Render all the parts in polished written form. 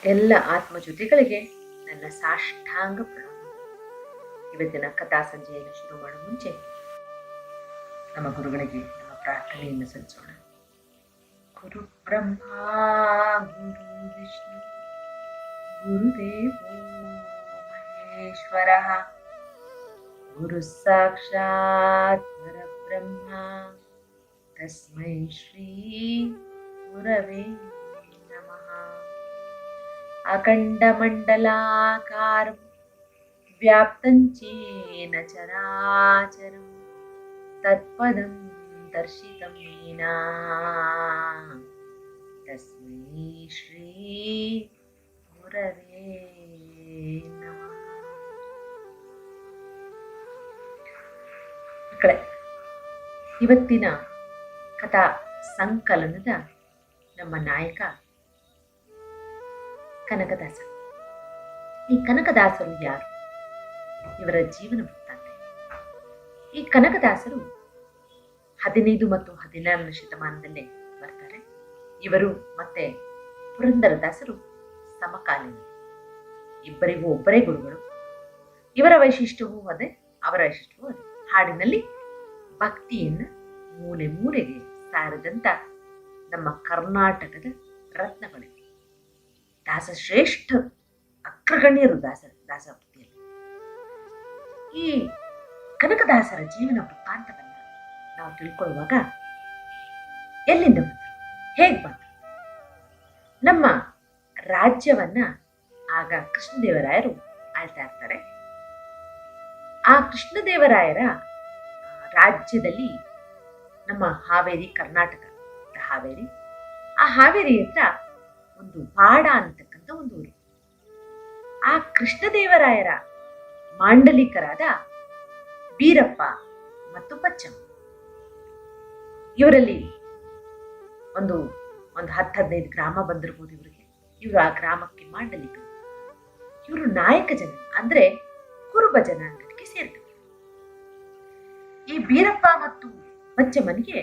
ಎಲ್ಲ ಆತ್ಮಜ್ಯೋತಿಗಳಿಗೆ ನನ್ನ ಸಾಷ್ಟಾಂಗ ಪ್ರಣಾಮ. ಇವತ್ತಿನ ಕಥಾ ಸಂಜೆಯನ್ನು ಶುರು ಮಾಡುವ ಮುಂಚೆ ನಮ್ಮ ಗುರುಗಳಿಗೆ ನಮ್ಮ ಪ್ರಾರ್ಥನೆಯನ್ನು ಸಲ್ಲಿಸೋಣ. ಗುರು ಬ್ರಹ್ಮ ಗುರು ವಿಷ್ಣು ಗುರುದೇವೋ ಮಹೇಶ್ವರ ಗುರು ಸಾಕ್ಷಾತ್ ಪರಬ್ರಹ್ಮ ತಸ್ಮೈ ಶ್ರೀ ಗುರವೇ ನಮಃ. ಅಖಂಡಮಂಡಲಾಕಾರಂ ವ್ಯಾಪ್ತಂ ಚೇನ ಚರಾಚರಂ ತತ್ಪದಂ ದರ್ಶಿತಂ ಯೇನ ತಸ್ಮೈ ಶ್ರೀ ಗುರವೇ ನಮಃ. ಮಕ್ಕಳೇ, ಇವತ್ತಿನ ಕಥಾ ಸಂಕಲನದ ನಮ್ಮ ನಾಯಕ ಕನಕದಾಸ. ಈ ಕನಕದಾಸರು ಯಾರು? ಇವರ ಜೀವನ ವೃತ್ತಾಂತ. ಈ ಕನಕದಾಸರು 15 ಮತ್ತು 16ನೇ ಶತಮಾನದಲ್ಲೇ ಬರ್ತಾರೆ. ಇವರು ಮತ್ತೆ ಪುರಂದರದಾಸರು ಸಮಕಾಲೀನ, ಇಬ್ಬರಿಗೂ ಒಬ್ಬರೇ ಗುರುಗಳು. ಇವರ ವೈಶಿಷ್ಟ್ಯವೂ ಅದೇ, ಅವರ ವೈಶಿಷ್ಟ್ಯವೂ ಅದೇ. ಹಾಡಿನಲ್ಲಿ ಭಕ್ತಿಯನ್ನ ಮೂಲೆ ಮೂಲೆಗೆ ಸಾರದಂತ ನಮ್ಮ ಕರ್ನಾಟಕದ ರತ್ನಗಳಿವೆ. ದಾಸಶ್ರೇಷ್ಠ ಅಗ್ರಗಣ್ಯರು ದಾಸವೃತ್ತಿಯಲ್ಲಿ. ಈ ಕನಕದಾಸರ ಜೀವನ ವೃತ್ತಾಂತವನ್ನ ನಾವು ತಿಳ್ಕೊಳ್ಳುವಾಗ ಎಲ್ಲಿಂದ ಬಂದರು, ಹೇಗೆ ಬಂದರು? ನಮ್ಮ ರಾಜ್ಯವನ್ನ ಆಗ ಕೃಷ್ಣದೇವರಾಯರು ಆಳ್ತಾ ಇರ್ತಾರೆ. ಆ ಕೃಷ್ಣದೇವರಾಯರ ರಾಜ್ಯದಲ್ಲಿ ನಮ್ಮ ಹಾವೇರಿ, ಕರ್ನಾಟಕ ಹಾವೇರಿ, ಆ ಹಾವೇರಿ ಹತ್ರ ಒಂದು ಪಾಡ ಅಂತಕ್ಕಂಥ ಒಂದು ಊರು. ಆ ಕೃಷ್ಣದೇವರಾಯರ ಮಾಂಡಲಿಕರಾದ ಬೀರಪ್ಪ ಮತ್ತು ಪಚ್ಚಮ್ಮ, ಇವರಲ್ಲಿ ಒಂದು 10-15 ಗ್ರಾಮ ಬಂದಿರ್ಬೋದು ಇವರಿಗೆ. ಇವರು ಆ ಗ್ರಾಮಕ್ಕೆ ಮಾಂಡಲಿಕರು. ಇವರು ನಾಯಕ ಜನ, ಅಂದ್ರೆ ಕುರುಬ ಜನಾಂಗಕ್ಕೆ ಸೇರಿದರು. ಈ ಬೀರಪ್ಪ ಮತ್ತು ಪಚ್ಚಮ್ಮನಿಗೆ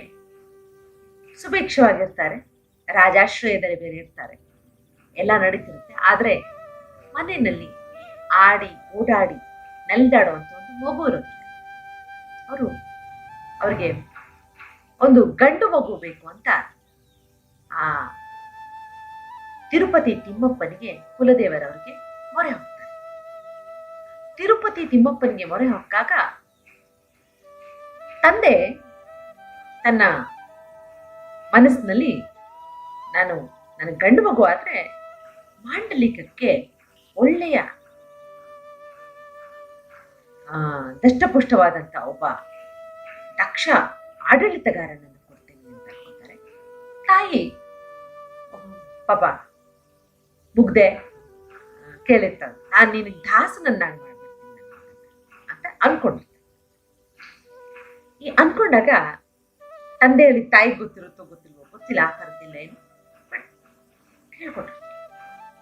ಸುಭಿಕ್ಷವಾಗಿರ್ತಾರೆ, ರಾಜಾಶ್ರಯದಲ್ಲಿ ಬೇರೆ ಇರ್ತಾರೆ, ಎಲ್ಲ ನಡೀತಿರುತ್ತೆ. ಆದ್ರೆ ಮನೆಯಲ್ಲಿ ಆಡಿ ಓಡಾಡಿ ನಲಿದಾಡುವಂತ ಒಂದು ಮಗು ಇರುತ್ತೆ. ಅವ್ರಿಗೆ ಒಂದು ಗಂಡು ಮಗು ಬೇಕು ಅಂತ ಆ ತಿರುಪತಿ ತಿಮ್ಮಪ್ಪನಿಗೆ ಕುಲದೇವರವರಿಗೆ ಮೊರೆ ಹೋಗ್ತಾರೆ. ತಿರುಪತಿ ತಿಮ್ಮಪ್ಪನಿಗೆ ಮೊರೆ ಹೊಕ್ಕಾಗ ತಂದೆ ತನ್ನ ಮನಸ್ಸಿನಲ್ಲಿ, ನನ್ನ ಗಂಡು ಮಗು ಆದ್ರೆ ಮಾಂಡಲಿಕಕ್ಕೆ ಒಳ್ಳೆಯ ದಷ್ಟಪುಷ್ಟವಾದಂತ ಒಬ್ಬ ದಕ್ಷ ಆಡಳಿತಗಾರನನ್ನು ಕೊಡ್ತೇನೆ ಅಂತ ಅನ್ಕೋತಾರೆ. ತಾಯಿ ಪಾಪ ಮುಗ್ದೆ ಕೇಳಿರ್ತಾಳೆ, ನಾನು ನಿನಗೆ ದಾಸನನ್ನಾಗಿ ಮಾಡ್ಬಿಡ್ತೀನಿ ಅಂತ ಅನ್ಕೊಂಡಿರ್ತಾರೆ. ಈ ಅನ್ಕೊಂಡಾಗ ತಂದೆ ಹೇಳಿ ತಾಯಿಗೆ ಗೊತ್ತಿರುತ್ತೋ ಗೊತ್ತಿಲ್ವೋ ಗೊತ್ತಿಲ್ಲ, ಆ ಥರದ್ದಿಲ್ಲ, ಏನು ಹೇಳ್ಕೊಟ್ರು.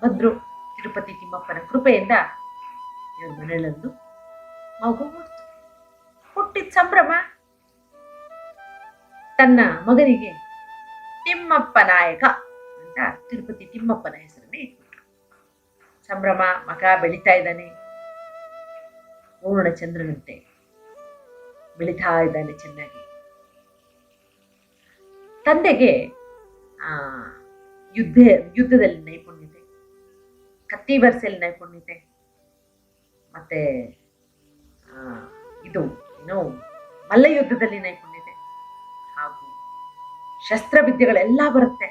ಬಂದ್ರು. ತಿರುಪತಿ ತಿಮ್ಮಪ್ಪನ ಕೃಪೆಯಿಂದ ಇವ್ರ ಮನೆಯಲ್ಲೊಂದು ಮಗು ಹುಟ್ಟಿತು. ಹುಟ್ಟಿದ ಸಂಭ್ರಮ. ತನ್ನ ಮಗನಿಗೆ ತಿಮ್ಮಪ್ಪ ನಾಯಕ ಅಂತ ತಿರುಪತಿ ತಿಮ್ಮಪ್ಪನ ಹೆಸರನ್ನೇ ಇಟ್ಬಿಟ್ರು. ಸಂಭ್ರಮ. ಮಗ ಬೆಳಿತಾ ಇದ್ದಾನೆ, ಪೂರ್ಣಚಂದ್ರನಂತೆ ಬೆಳಿತಾ ಇದ್ದಾನೆ ಚೆನ್ನಾಗಿ. ತಂದೆಗೆ ಯುದ್ಧದಲ್ಲಿ ನೈಪುಣ್ಯತೆ, ಕತ್ತಿ ಬರ್ಸೆಯಲ್ಲಿ ನೈಪುಣ್ಯತೆ, ಮತ್ತೆ ಮಲ್ಲ ಯುದ್ಧದಲ್ಲಿ ನೈಪುಣ್ಯತೆ, ಹಾಗೂ ಶಸ್ತ್ರವಿದ್ಯೆಗಳೆಲ್ಲ ಬರುತ್ತೆ,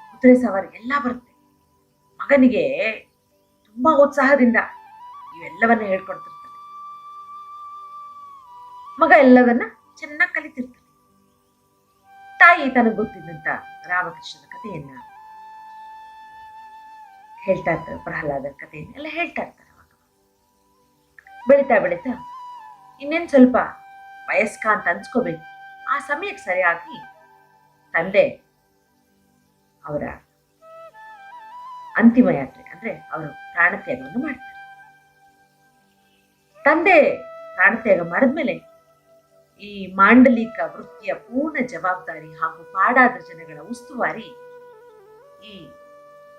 ಕುದುರೆ ಸವಾರಿ ಎಲ್ಲ ಬರುತ್ತೆ. ಮಗನಿಗೆ ತುಂಬಾ ಉತ್ಸಾಹದಿಂದ ಇವೆಲ್ಲವನ್ನ ಹೇಳ್ಕೊಡ್ತಿರ್ತಾನೆ. ಮಗ ಎಲ್ಲವನ್ನ ಚೆನ್ನಾಗಿ ಕಲಿತಿರ್ತಾನೆ. ತಾಯಿ ತನಗೆ ಗೊತ್ತಿದ್ದಂತ ರಾಮಕೃಷ್ಣನ ಕಥೆಯನ್ನ ಹೇಳ್ತಾ ಇರ್ತಾರೆ, ಪ್ರಹ್ಲಾದರ ಕಥೆಯನ್ನೆಲ್ಲ ಹೇಳ್ತಾ ಇರ್ತಾರೆ. ಅವಾಗ ಬೆಳಿತಾ ಬೆಳಿತಾ ಇನ್ನೇನು ಸ್ವಲ್ಪ ವಯಸ್ಕ ಅಂತ ಅನ್ಸ್ಕೋಬೇಕು. ಆ ಸಮಯಕ್ಕೆ ಸರಿಯಾಗಿ ತಂದೆ ಅವರ ಅಂತಿಮ ಯಾತ್ರೆ, ಅಂದ್ರೆ ಅವರು ಪ್ರಾಣತ್ಯಾಗವನ್ನು ಮಾಡ್ತಾರೆ. ತಂದೆ ಪ್ರಾಣತ್ಯಾಗ ಮಾಡಿದ್ಮೇಲೆ ಈ ಮಾಂಡಲಿಕ ವೃತ್ತಿಯ ಪೂರ್ಣ ಜವಾಬ್ದಾರಿ ಹಾಗೂ ಪಾಡಾದ ಜನಗಳ ಉಸ್ತುವಾರಿ ಈ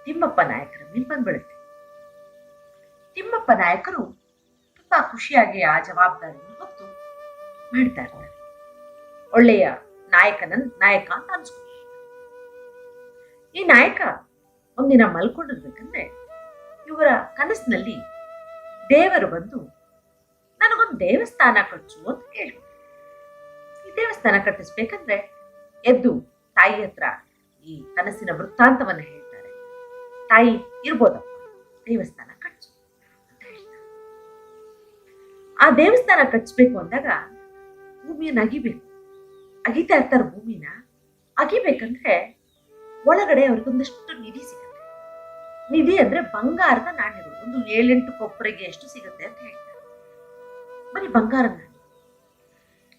ತಿಮ್ಮಪ್ಪ ನಾಯಕರ ಮೇಲೆ ಬಂದ್ಬಿಡುತ್ತೆ. ತಿಮ್ಮಪ್ಪ ನಾಯಕರು ತುಂಬಾ ಖುಷಿಯಾಗಿ ಆ ಜವಾಬ್ದಾರಿಯನ್ನು ಹೊತ್ತು ಮಾಡ್ತಾ ಇರ್ತಾರೆ. ಒಳ್ಳೆಯ ನಾಯಕ ಅಂತ ಅನ್ಸ್ಕೊಂಡು ಈ ನಾಯಕ ಒಂದಿನ ಮಲ್ಕೊಂಡಿರ್ಬೇಕಂದ್ರೆ ಇವರ ಕನಸಿನಲ್ಲಿ ದೇವರು ಬಂದು ನನಗೊಂದು ದೇವಸ್ಥಾನ ಕಟ್ಟಿಸು ಅಂತ ಕೇಳಿ, ಈ ದೇವಸ್ಥಾನ ಕಟ್ಟಿಸ್ಬೇಕಂದ್ರೆ ಎದ್ದು ತಾಯಿ ಹತ್ರ ಈ ಕನಸಿನ ವೃತ್ತಾಂತವನ್ನ ಹೇಳ್ತಾರೆ. ತಾಯಿ ಇರ್ಬೋದಪ್ಪ, ದೇವಸ್ಥಾನ ಕಟ್ಟಿಸು ಅಂತ ಹೇಳ್ತಾರೆ. ಆ ದೇವಸ್ಥಾನ ಕಟ್ಟಿಸ್ಬೇಕು ಅಂದಾಗ ಭೂಮಿಯನ್ನು ಅಗಿತಾ ಇರ್ತಾರೆ. ಭೂಮಿನ ಅಗಿಬೇಕಂದ್ರೆ ಒಳಗಡೆ ಅವ್ರಿಗೊಂದಷ್ಟು ನಿಧಿ ಸಿಗುತ್ತೆ. ನಿಧಿ ಅಂದ್ರೆ ಬಂಗಾರದ ನಾಣ್ಯಗಳು, ಒಂದು 7-8 ಕೊಪ್ಪರಿಗೆ ಎಷ್ಟು ಸಿಗುತ್ತೆ ಅಂತ ಹೇಳ್ತಾರೆ. ಬರೀ ಬಂಗಾರದ ನಾಣ್ಯ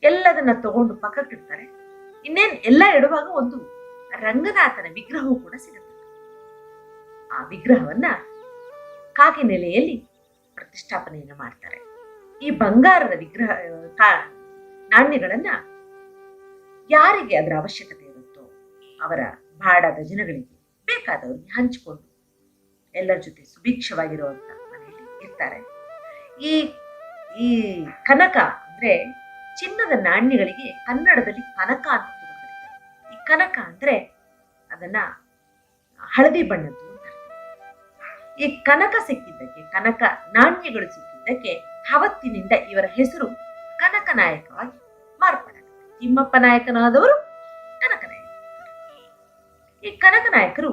ಎಲ್ಲದನ್ನ ತಗೊಂಡು ಪಕ್ಕಕ್ಕಿಡ್ತಾರೆ. ಇನ್ನೇನ್ ಎಲ್ಲ ಇಡುವಾಗ ಒಂದು ರಂಗನಾಥನ ವಿಗ್ರಹವೂ ಕೂಡ ಸಿಗುತ್ತೆ. ಆ ವಿಗ್ರಹವನ್ನ ಕಾಗೆ ನೆಲೆಯಲ್ಲಿ ಪ್ರತಿಷ್ಠಾಪನೆಯನ್ನ ಮಾಡ್ತಾರೆ. ಈ ಬಂಗಾರದ ವಿಗ್ರಹ ನಾಣ್ಯಗಳನ್ನ ಯಾರಿಗೆ ಅದರ ಅವಶ್ಯಕತೆ ಇರುತ್ತೋ ಅವರ ಬಾಡದ ಜನಗಳಿಗೆ ಬೇಕಾದವರಿಗೆ ಹಂಚಿಕೊಂಡು ಎಲ್ಲರ ಜೊತೆ ಸುಭಿಕ್ಷವಾಗಿರುವಂತ ಮನೆಯಲ್ಲಿ ಇರ್ತಾರೆ. ಈ ಈ ಕನಕ ಅಂದ್ರೆ ಚಿನ್ನದ ನಾಣ್ಯಗಳಿಗೆ ಕನ್ನಡದಲ್ಲಿ ಕನಕ ಅಂತ ಕೂಡ ಕರೀತಾರೆ. ಈ ಕನಕ ಅಂದ್ರೆ ಅದನ್ನ ಹಳದಿ ಬಣ್ಣದ್ದು ಅಂತ. ಈ ಕನಕ ಸಿಕ್ಕಿದ್ದಕ್ಕೆ, ಕನಕ ನಾಣ್ಯಗಳು ಸಿಕ್ಕಿದ್ದಕ್ಕೆ ಅವತ್ತಿನಿಂದ ಇವರ ಹೆಸರು ಕನಕ ನಾಯಕವಾಗಿ ಮಾರ್ಪಡಾಗುತ್ತೆ. ತಿಮ್ಮಪ್ಪ ನಾಯಕನಾದವರು ಕನಕ ನಾಯಕ. ಈ ಕನಕ ನಾಯಕರು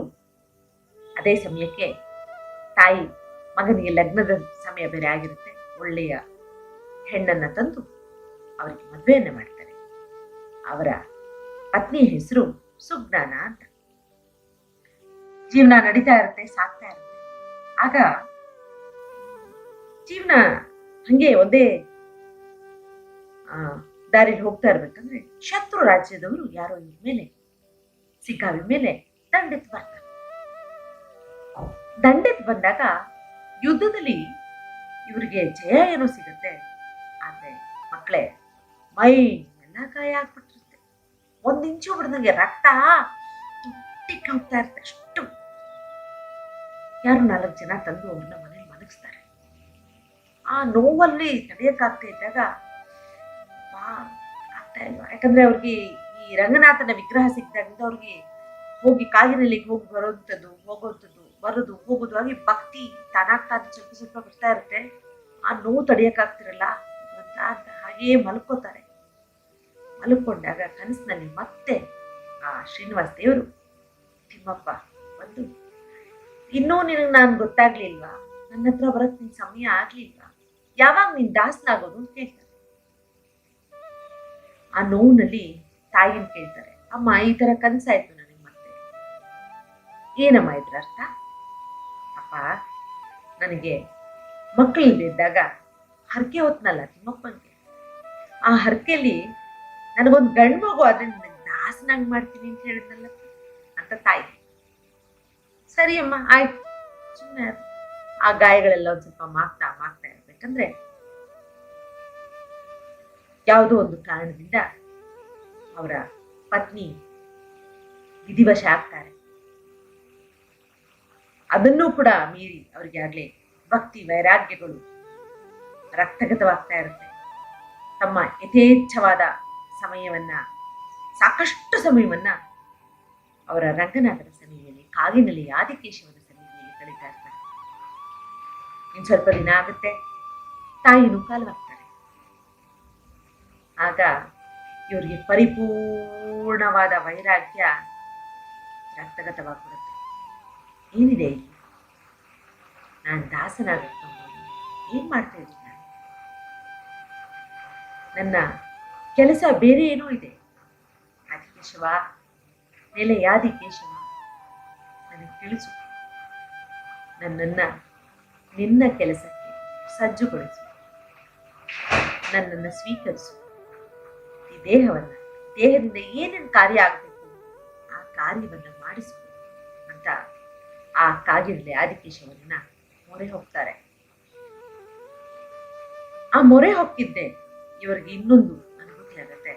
ಅದೇ ಸಮಯಕ್ಕೆ ತಾಯಿ ಮಗನಿಗೆ ಲಗ್ನದ ಸಮಯ ಬೇರೆ ಆಗಿರುತ್ತೆ. ಒಳ್ಳೆಯ ಹೆಣ್ಣನ್ನ ತಂದು ಅವರಿಗೆ ಮದುವೆಯನ್ನ ಮಾಡ್ತಾರೆ. ಅವರ ಪತ್ನಿಯ ಹೆಸರು ಸುಜ್ಞಾನ ಅಂತ. ಜೀವನ ನಡೀತಾ ಇರುತ್ತೆ, ಸಾಕ್ತಾ ಇರುತ್ತೆ. ಆಗ ಜೀವನ ಹಂಗೆ ಒಂದೇ ದಾರಿಲಿ ಹೋಗ್ತಾ ಇರ್ಬೇಕಂದ್ರೆ ಶತ್ರು ರಾಜ್ಯದವರು ಯಾರೋ ಇವ್ರ ಮೇಲೆ ಸಿಕ್ಕಾವಿ ಮೇಲೆ ದಂಡೆತ್ ಬರ್ತಾರೆ. ದಂಡೆತ್ ಬಂದಾಗ ಯುದ್ಧದಲ್ಲಿ ಇವರಿಗೆ ಜಯ ಏನೋ ಸಿಗುತ್ತೆ. ಆದ್ರೆ ಮಕ್ಕಳೇ ಮೈ ಎಲ್ಲ ಗಾಯ ಆಗ್ಬಿಟ್ಟಿರುತ್ತೆ. 1 ಇಂಚು ಬಿಡದಂಗೆ ರಕ್ತ ತುಟ್ಟಿಕ್ಕೆ ಹೋಗ್ತಾ ಇರುತ್ತೆ. ಅಷ್ಟು ಯಾರು 4 ಜನ ತಂದು ಅವ್ರನ್ನ ಮನೇಲಿ ಮಲಗಿಸ್ತಾರೆ. ಆ ನೋವಲ್ಲಿ ತಡೆಯಕ್ಕಾಗ್ತಾ ಇದ್ದಾಗ ಆಗ್ತಾ ಇಲ್ವಾ, ಯಾಕಂದ್ರೆ ಅವ್ರಿಗೆ ಈ ರಂಗನಾಥನ ವಿಗ್ರಹ ಸಿಕ್ಕಿದಾಗಿಂದ ಅವ್ರಿಗೆ ಹೋಗಿ ಕಾಗಿನೆಲ್ಲಿಗೆ ಹೋಗಿ ಹೋಗೋಂಥದ್ದು ಬರೋದು ಹೋಗೋದು ಆಗಿ ಭಕ್ತಿ ತಾನಾಗ್ತಾ ಸ್ವಲ್ಪ ಬರ್ತಾ ಇರುತ್ತೆ. ಆ ನೋವು ತಡೆಯಕ್ಕಾಗ್ತಿರಲ್ಲ ಅಂತ ಹಾಗೆಯೇ ಮಲ್ಕೋತಾರೆ. ಮಲ್ಕೊಂಡಾಗ ಕನಸಿನಲ್ಲಿ ಮತ್ತೆ ಆ ಶ್ರೀನಿವಾಸ ದೇವರು ತಿಮ್ಮಪ್ಪ ಬಂದು, ಇನ್ನೂ ನಿನಗೆ ನಾನು ಗೊತ್ತಾಗ್ಲಿಲ್ವಾ, ನನ್ನ ಹತ್ರ ಬರಕ್ ನಿನ್ ಸಮಯ ಆಗ್ಲಿಲ್ವಾ, ಯಾವಾಗ ನೀನ್ ದಾಸನಾಗೋದು ಅಂತ ಕೇಳ್ತಾರೆ. ಆ ನೋವಿನಲ್ಲಿ ತಾಯಿನ ಕೇಳ್ತಾರೆ, ಅಮ್ಮ ಈ ತರ ಕನ್ಸಾಯ್ತು ನನಗೆ, ಮತ್ತೆ ಏನಮ್ಮ ಇದ್ರ ಅರ್ಥ? ಅಪ್ಪ, ನನಗೆ ಮಕ್ಕಳಿದ್ದಾಗ ಹರಕೆ ಹೊತ್ನಲ್ಲ ತಿಮ್ಮಪ್ಪನಿಗೆ, ಆ ಹರಕೆಯಲ್ಲಿ ನನಗೊಂದು ಗಂಡು ಮಗು ಆದ್ರೆ ನನಗೆ ದಾಸನಾಗಿ ಮಾಡ್ತೀನಿ ಅಂತ ಹೇಳಿದ್ನಲ್ಲ ಅಂತ ತಾಯಿ. ಸರಿ ಅಮ್ಮ ಆಯ್ತು, ಸುಮ್ಮನೆ ಆ ಗಾಯಗಳೆಲ್ಲ ಒಂದ್ ಸ್ವಲ್ಪ ಮಾಗ್ತಾ ಇರ್ಬೇಕಂದ್ರೆ ಯಾವುದೋ ಒಂದು ಕಾರಣದಿಂದ ಅವರ ಪತ್ನಿ ವಿಧಿವಶ ಆಗ್ತಾರೆ. ಅದನ್ನೂ ಕೂಡ ಮೀರಿ ಅವರಿಗೆ ಆಗ್ಲೇ ಭಕ್ತಿ ವೈರಾಗ್ಯಗಳು ರಕ್ತಗತವಾಗ್ತಾ ಇರುತ್ತೆ. ತಮ್ಮ ಯಥೇಚ್ಛವಾದ ಸಾಕಷ್ಟು ಸಮಯವನ್ನ ಅವರ ರಂಗನಾಥನ ಸನ್ನಿಧಿಯಲ್ಲಿ, ಕಾಗಿನಲ್ಲಿ ಆದಿಕೇಶವನ ಸನ್ನಿಧಿಯಲ್ಲಿ ಕಳೀತಾ ಇರ್ತಾರೆ. ಇನ್ ಸ್ವಲ್ಪ ದಿನ ಆಗುತ್ತೆ, ತಾಯಿನೂ ಕಾಲವಾಗ್ತಾರೆ. ಆಗ ಇವರಿಗೆ ಪರಿಪೂರ್ಣವಾದ ವೈರಾಗ್ಯ ರಕ್ತಗತವಾಗ್ಬಿಡುತ್ತೆ. ಏನಿದೆ ಇಲ್ಲಿ, ನಾನು ದಾಸನಾಗಬೇಕು, ಏನ್ ಮಾಡ್ತಾ ಇದ್ದೀನಿ ನಾನು, ನನ್ನ ಕೆಲಸ ಬೇರೆ ಏನೋ ಇದೆ. ಆದಿಕೇಶವ, ನೆಲೆಯಾದಿಕೇಶವ, ನನಗೆ ತಿಳಿಸು, ನನ್ನನ್ನ ನಿನ್ನ ಕೆಲಸಕ್ಕೆ ಸಜ್ಜುಗೊಳಿಸು, ನನ್ನನ್ನು ಸ್ವೀಕರಿಸು, ಈ ದೇಹದಿಂದ ಏನೇನು ಕಾರ್ಯ ಆಗಬೇಕು ಆ ಕಾರ್ಯವನ್ನ ಮಾಡಿಸು ಅಂತ ಆ ಕಾಗಿನಲ್ಲಿ ಆದಿಕೇಶವನ್ನ ಮೊರೆ ಹೋಗ್ತಾರೆ. ಆ ಮೊರೆ ಹೊಕ್ಕಿದ್ದೆ ಇವರಿಗೆ ಇನ್ನೊಂದು ಅನುಭೂತಿ ಆಗತ್ತೆ.